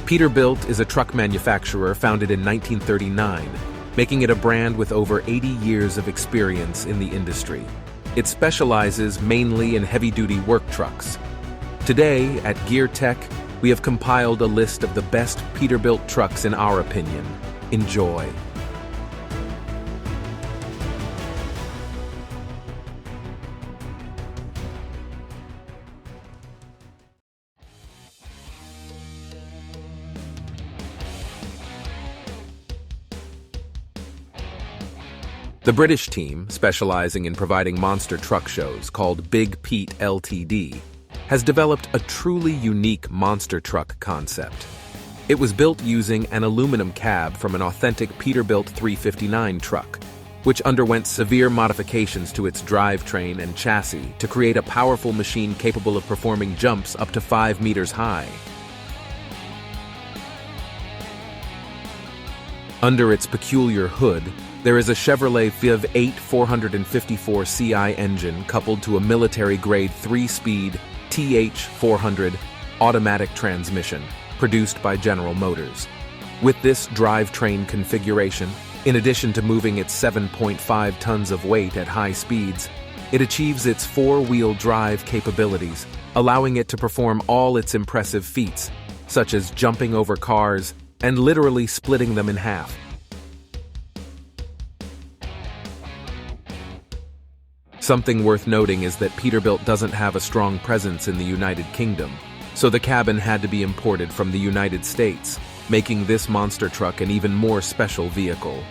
Peterbilt is a truck manufacturer founded in 1939, making it a brand with over 80 years of experience in the industry. It specializes mainly in heavy-duty work trucks. Today, at Gear Tech, we have compiled a list of the best Peterbilt trucks in our opinion. Enjoy. The British team, specializing in providing monster truck shows called Big Pete LTD, has developed a truly unique monster truck concept. It was built using an aluminum cab from an authentic Peterbilt 359 truck, which underwent severe modifications to its drivetrain and chassis to create a powerful machine capable of performing jumps up to 5 meters high. Under its peculiar hood, there is a Chevrolet Viv 8 454 CI engine coupled to a military-grade 3-speed TH400 automatic transmission produced by General Motors. With this drivetrain configuration, in addition to moving its 7.5 tons of weight at high speeds, it achieves its 4-wheel drive capabilities, allowing it to perform all its impressive feats, such as jumping over cars and literally splitting them in half. Something worth noting is that Peterbilt doesn't have a strong presence in the United Kingdom, so the cabin had to be imported from the United States, making this monster truck an even more special vehicle.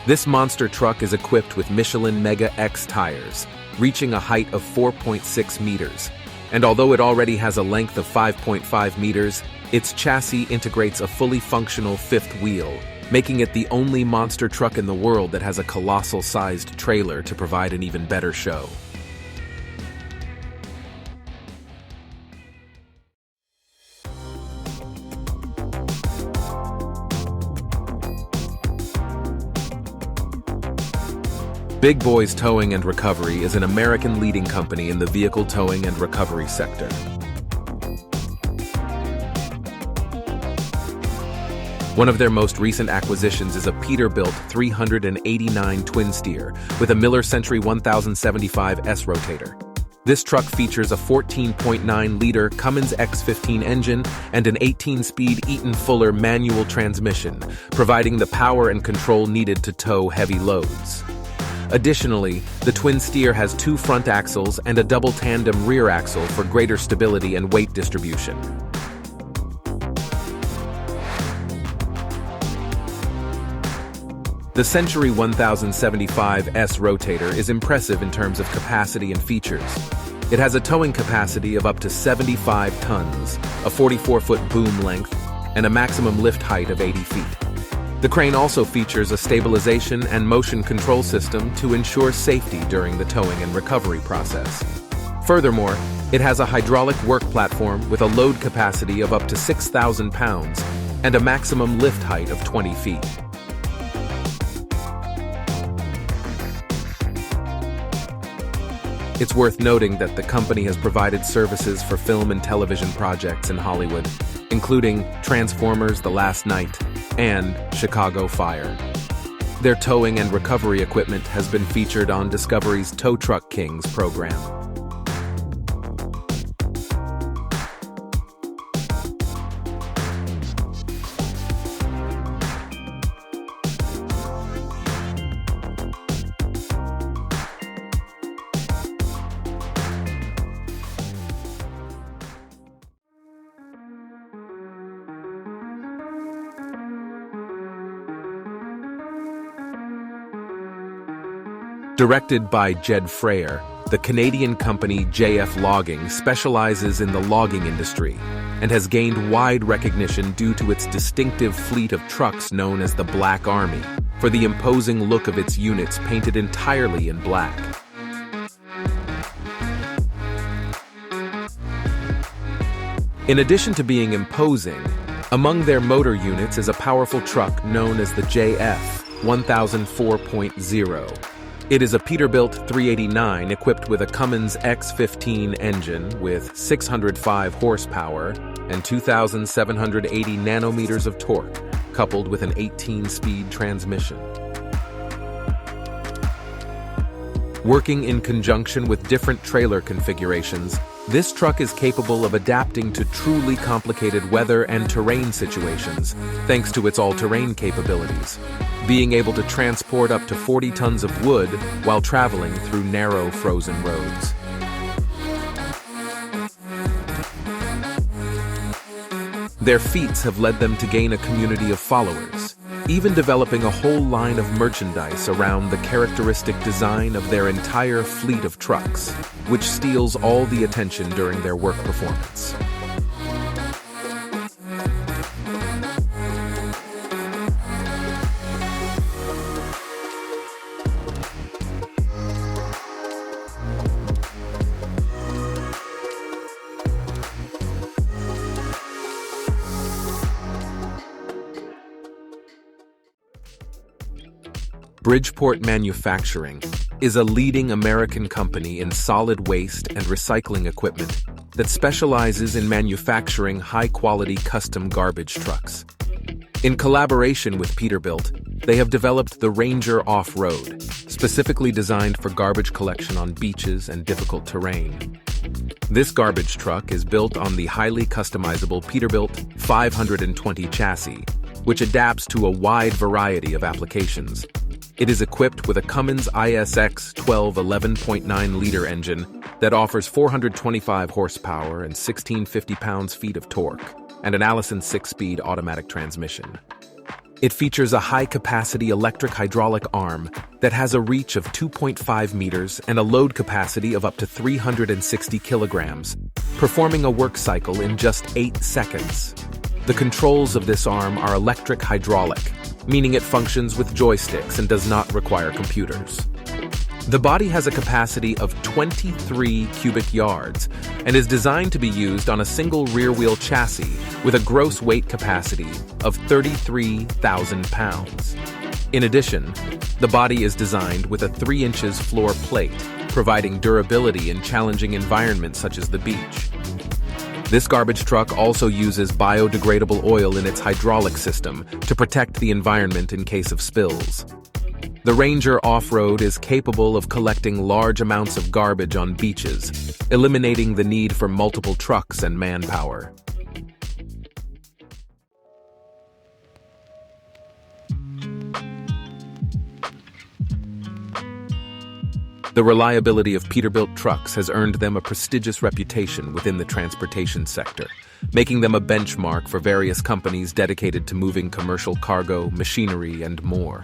This monster truck is equipped with Michelin Mega X tires, reaching a height of 4.6 meters, and although it already has a length of 5.5 meters, its chassis integrates a fully functional fifth wheel, making it the only monster truck in the world that has a colossal-sized trailer to provide an even better show. Big Boys Towing and Recovery is an American leading company in the vehicle towing and recovery sector. One of their most recent acquisitions is a Peterbilt 389 twin steer with a Miller Century 1075 S rotator. This truck features a 14.9-liter Cummins X15 engine and an 18-speed Eaton Fuller manual transmission, providing the power and control needed to tow heavy loads. Additionally, the twin steer has 2 front axles and a double tandem rear axle for greater stability and weight distribution. The Century 1075 S rotator is impressive in terms of capacity and features. It has a towing capacity of up to 75 tons, a 44-foot boom length, and a maximum lift height of 80 feet. The crane also features a stabilization and motion control system to ensure safety during the towing and recovery process. Furthermore, it has a hydraulic work platform with a load capacity of up to 6,000 pounds and a maximum lift height of 20 feet. It's worth noting that the company has provided services for film and television projects in Hollywood, including Transformers: The Last Night and Chicago Fire. Their towing and recovery equipment has been featured on Discovery's Tow Truck Kings program. Directed by Jed Freyer, the Canadian company JF Logging specializes in the logging industry and has gained wide recognition due to its distinctive fleet of trucks known as the Black Army, for the imposing look of its units painted entirely in black. In addition to being imposing, among their motor units is a powerful truck known as the JF 1004.0. It is a Peterbilt 389 equipped with a Cummins X15 engine with 605 horsepower and 2,780 nanometers of torque, coupled with an 18-speed transmission. Working in conjunction with different trailer configurations, this truck is capable of adapting to truly complicated weather and terrain situations, thanks to its all-terrain capabilities, being able to transport up to 40 tons of wood while traveling through narrow frozen roads. Their feats have led them to gain a community of followers, even developing a whole line of merchandise around the characteristic design of their entire fleet of trucks, which steals all the attention during their work performance. Bridgeport Manufacturing is a leading American company in solid waste and recycling equipment that specializes in manufacturing high-quality custom garbage trucks. In collaboration with Peterbilt, they have developed the Ranger Off-Road, specifically designed for garbage collection on beaches and difficult terrain. This garbage truck is built on the highly customizable Peterbilt 520 chassis, which adapts to a wide variety of applications. It is equipped with a Cummins ISX 12 11.9-liter engine that offers 425 horsepower and 1,650 pounds-feet of torque, and an Allison 6-speed automatic transmission. It features a high-capacity electric hydraulic arm that has a reach of 2.5 meters and a load capacity of up to 360 kilograms, performing a work cycle in just 8 seconds. The controls of this arm are electric hydraulic, meaning it functions with joysticks and does not require computers. The body has a capacity of 23 cubic yards and is designed to be used on a single rear-wheel chassis with a gross weight capacity of 33,000 pounds. In addition, the body is designed with a 3 inches floor plate, providing durability in challenging environments such as the beach. This garbage truck also uses biodegradable oil in its hydraulic system to protect the environment in case of spills. The Ranger Off-Road is capable of collecting large amounts of garbage on beaches, eliminating the need for multiple trucks and manpower. The reliability of Peterbilt trucks has earned them a prestigious reputation within the transportation sector, making them a benchmark for various companies dedicated to moving commercial cargo, machinery, and more.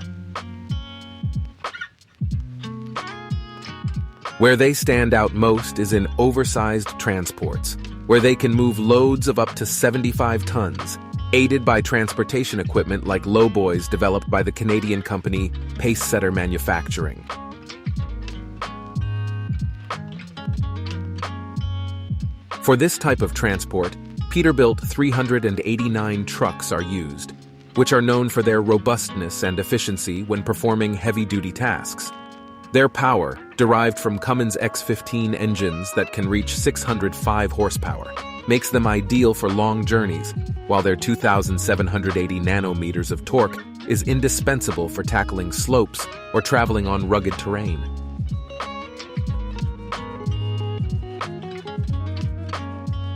Where they stand out most is in oversized transports, where they can move loads of up to 75 tons, aided by transportation equipment like lowboys developed by the Canadian company Pacesetter Manufacturing. For this type of transport, Peterbilt 389 trucks are used, which are known for their robustness and efficiency when performing heavy-duty tasks. Their power, derived from Cummins X15 engines that can reach 605 horsepower, makes them ideal for long journeys, while their 2,780 nanometers of torque is indispensable for tackling slopes or traveling on rugged terrain.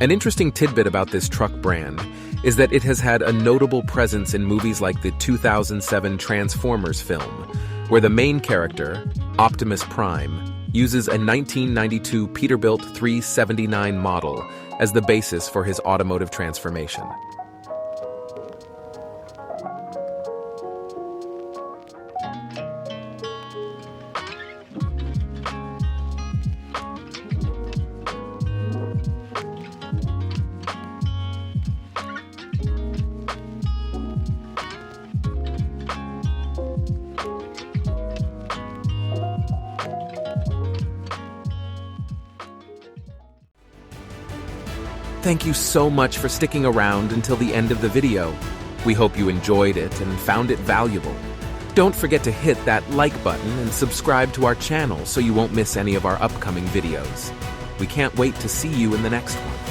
An interesting tidbit about this truck brand is that it has had a notable presence in movies like the 2007 Transformers film, where the main character, Optimus Prime, uses a 1992 Peterbilt 379 model as the basis for his automotive transformation. Thank you so much for sticking around until the end of the video. We hope you enjoyed it and found it valuable. Don't forget to hit that like button and subscribe to our channel so you won't miss any of our upcoming videos. We can't wait to see you in the next one.